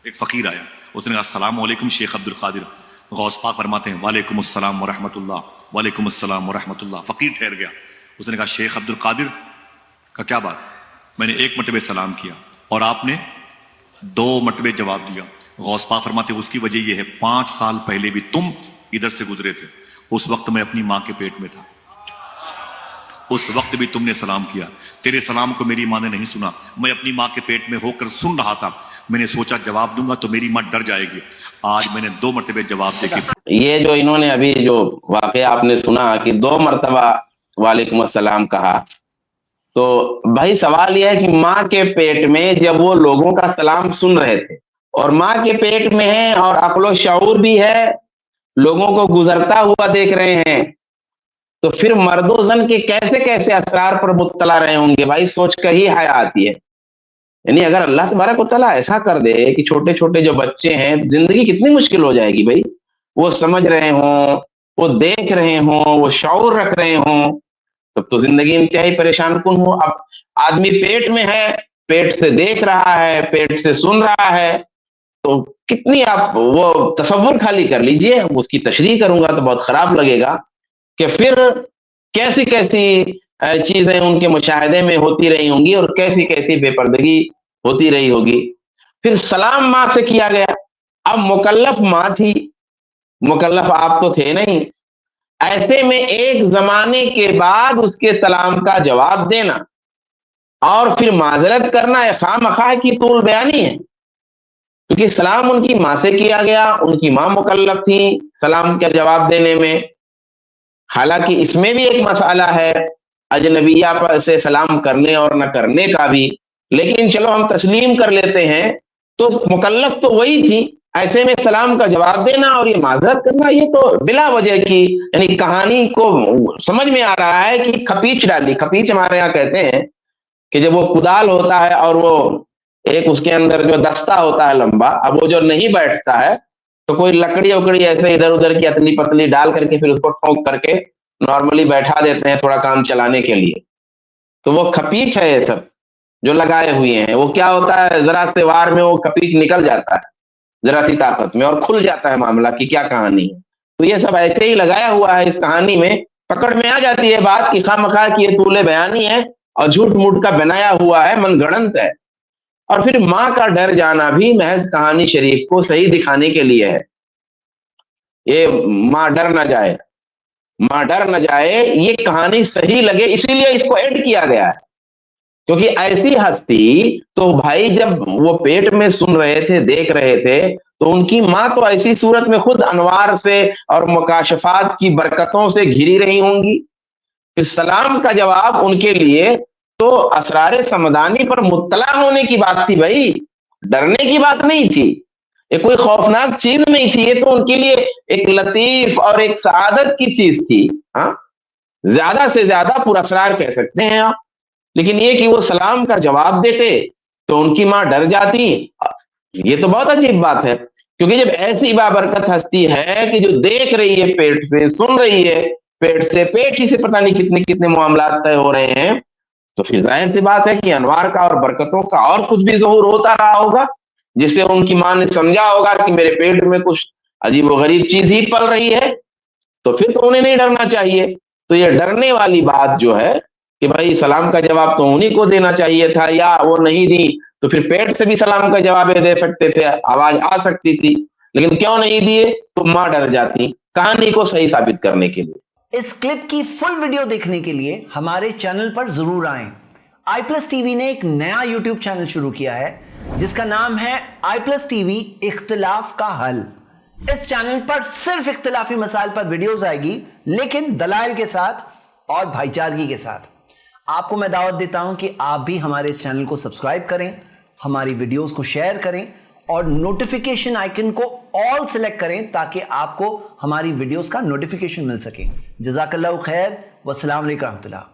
ایک فقیر آیا, اس نے کہا السلام علیکم شیخ عبد القادر. غوث پاک فرماتے ہیں وعلیکم السلام ورحمۃ اللہ, وعلیکم السلام ورحمۃ اللہ. فقیر ٹھہر گیا, اس نے کہا شیخ عبد القادر کا کیا بات, میں نے 1 مرتبہ سلام کیا اور آپ نے 2 مرتبہ جواب دیا. غوث پاک فرماتے ہیں اس کی وجہ یہ ہے 5 سال پہلے بھی تم ادھر سے گزرے تھے, اس وقت میں اپنی ماں کے پیٹ میں تھا, اس وقت بھی تم نے سلام کیا, تیرے سلام کو میری ماں نے نہیں سنا, میں اپنی ماں کے پیٹ میں ہو کر سن رہا تھا, میں نے سوچا جواب دوں گا تو میری ماں ڈر جائے گی, آج میں نے 2 مرتبہ جواب دے کے. یہ جو انہوں نے ابھی جو واقعہ آپ نے سنا کہ 2 مرتبہ وعلیکم السلام کہا, تو بھائی سوال یہ ہے کہ ماں کے پیٹ میں جب وہ لوگوں کا سلام سن رہے تھے اور ماں کے پیٹ میں ہے اور عقل و شعور بھی ہے, لوگوں کو گزرتا ہوا دیکھ رہے ہیں, تو پھر مرد و زن کے کیسے کیسے اسرار پر مطلع رہے ہوں گے بھائی, سوچ کر ہی حیا آتی ہے. یعنی اگر اللہ تبارک و تعالیٰ ایسا کر دے کہ چھوٹے چھوٹے جو بچے ہیں, زندگی کتنی مشکل ہو جائے گی بھائی. وہ سمجھ رہے ہوں, وہ دیکھ رہے ہوں, وہ شعور رکھ رہے ہوں, تب تو زندگی انتہائی پریشان کن ہو. اب آدمی پیٹ میں ہے, پیٹ سے دیکھ رہا ہے, پیٹ سے سن رہا ہے, تو کتنی آپ وہ تصور خالی کر لیجئے. اس کی تشریح کروں گا تو بہت خراب لگے گا کہ پھر کیسی کیسی چیزیں ان کے مشاہدے میں ہوتی رہی ہوں گی اور کیسی کیسی بے پردگی ہوتی رہی ہوگی. پھر سلام ماں سے کیا گیا. اب مکلف ماں تھی, مکلف آپ تو تھے نہیں. ایسے میں ایک زمانے کے بعد اس کے سلام کا جواب دینا اور پھر معذرت کرنا خواہ مخواہ کی طول بیانی ہے, کیونکہ سلام ان کی ماں سے کیا گیا, ان کی ماں مکلف تھی سلام کا جواب دینے میں. حالانکہ اس میں بھی ایک مسئلہ ہے اجنبیہ پر سے سلام کرنے اور نہ کرنے کا بھی, لیکن چلو ہم تسلیم کر لیتے ہیں. تو مکلف تو وہی تھی, ایسے میں سلام کا جواب دینا اور یہ معذرت کرنا, یہ تو بلا وجہ کی, یعنی کہانی کو سمجھ میں آ رہا ہے کہ کھپیچ ڈالی. کھپیچ ہمارے یہاں کہتے ہیں کہ جب وہ کدال ہوتا ہے اور وہ ایک اس کے اندر جو دستہ ہوتا ہے لمبا, اب وہ جو نہیں بیٹھتا ہے تو کوئی لکڑی اکڑی ایسے ادھر ادھر کی اتلی پتلی ڈال کر کے پھر اس کو ٹھونک کر کے نارملی بیٹھا دیتے ہیں تھوڑا کام چلانے کے لیے. تو وہ کھپیچ ہے یہ سب جو لگائے ہوئے ہیں. وہ کیا ہوتا ہے, ذرا سے وار میں وہ کھپیچ نکل جاتا ہے ذرا سی طاقت میں اور کھل جاتا ہے معاملہ کی کیا کہانی ہے. تو یہ سب ایسے ہی لگایا ہوا ہے. اس کہانی میں پکڑ میں آ جاتی ہے بات کہ خواہ مخواہ کی یہ طول بیانی ہے اور جھوٹ موٹ کا بنایا ہوا ہے, من گھڑنت ہے. اور پھر ماں کا ڈر جانا بھی محض کہانی شریف کو صحیح دکھانے کے لیے ہے. یہ ماں ڈر نہ جائے, ماں ڈر نہ جائے, یہ کہانی صحیح لگے اسی لیے اس کو ایڈ کیا گیا ہے. کیونکہ ایسی ہستی تو بھائی جب وہ پیٹ میں سن رہے تھے, دیکھ رہے تھے, تو ان کی ماں تو ایسی صورت میں خود انوار سے اور مکاشفات کی برکتوں سے گھری رہی ہوں گی. پھر سلام کا جواب ان کے لیے تو اسرار سمدانی پر مطلع ہونے کی بات تھی بھائی, ڈرنے کی بات نہیں تھی. یہ کوئی خوفناک چیز نہیں تھی, یہ تو ان کے لیے ایک لطیف اور ایک سعادت کی چیز تھی. ہاں, زیادہ سے زیادہ پر اسرار کہہ سکتے ہیں آپ. لیکن یہ کہ وہ سلام کا جواب دیتے تو ان کی ماں ڈر جاتی, یہ تو بہت عجیب بات ہے. کیونکہ جب ایسی بابرکت ہستی ہے کہ جو دیکھ رہی ہے پیٹ سے, سن رہی ہے پیٹ سے, پیٹ ہی سے پتہ نہیں کتنے کتنے معاملات طے ہو رہے ہیں, تو پھر ظاہر سی بات ہے کہ انوار کا اور برکتوں کا اور کچھ بھی ظہور ہوتا رہا ہوگا, جس سے ان کی ماں نے سمجھا ہوگا کہ میرے پیٹ میں کچھ عجیب و غریب چیز ہی پل رہی ہے. تو پھر تو انہیں نہیں ڈرنا چاہیے. تو یہ ڈرنے والی بات جو ہے کہ بھائی سلام کا جواب تو انہیں کو دینا چاہیے تھا, یا وہ نہیں دی تو پھر پیٹ سے بھی سلام کا جواب دے سکتے تھے, آواز آ سکتی تھی, لیکن کیوں نہیں دیے, تو ماں ڈر جاتی کہانی کو صحیح ثابت کرنے کے لیے. اس کلپ کی فل ویڈیو دیکھنے کے لیے ہمارے چینل پر ضرور آئیں. آئی پلس ٹی وی نے ایک نیا یوٹیوب چینل شروع کیا ہے جس کا نام ہے آئی پلس ٹی وی اختلاف کا حل. اس چینل پر صرف اختلافی مسائل پر ویڈیوز آئے گی, لیکن دلائل کے ساتھ اور بھائی چارگی کے ساتھ. آپ کو میں دعوت دیتا ہوں کہ آپ بھی ہمارے اس چینل کو سبسکرائب کریں, ہماری ویڈیوز کو شیئر کریں اور نوٹیفیکیشن آئیکن کو آل سلیکٹ کریں تاکہ آپ کو ہماری ویڈیوز کا نوٹیفیکیشن مل سکے. جزاک اللہ خیر, والسلام علیکم ورحمۃ اللہ.